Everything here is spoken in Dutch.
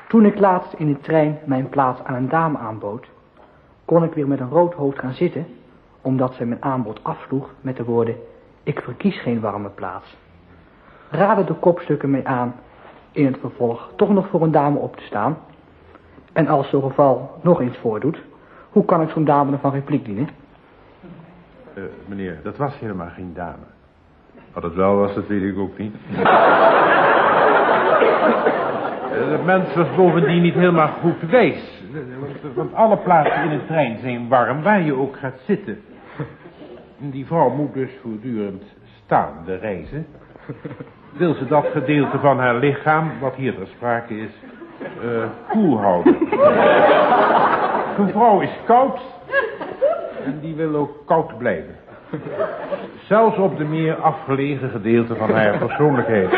Toen ik laatst in de trein mijn plaats aan een dame aanbood, kon ik weer met een rood hoofd gaan zitten, omdat zij mijn aanbod afsloeg met de woorden: ik verkies geen warme plaats. Raadde de kopstukken mij aan in het vervolg toch nog voor een dame op te staan? En als zo'n geval nog eens voordoet, hoe kan ik zo'n dame dan van repliek dienen? Meneer, dat was helemaal geen dame. Wat het wel was, dat weet ik ook niet. De mens was bovendien niet helemaal goed wijs. Want alle plaatsen in een trein zijn warm, waar je ook gaat zitten. Die vrouw moet dus voortdurend staande reizen. Wil ze dat gedeelte van haar lichaam, wat hier ter sprake is, koel houden. Een vrouw is koud en die wil ook koud blijven. Zelfs op de meer afgelegen gedeelte van haar persoonlijkheid.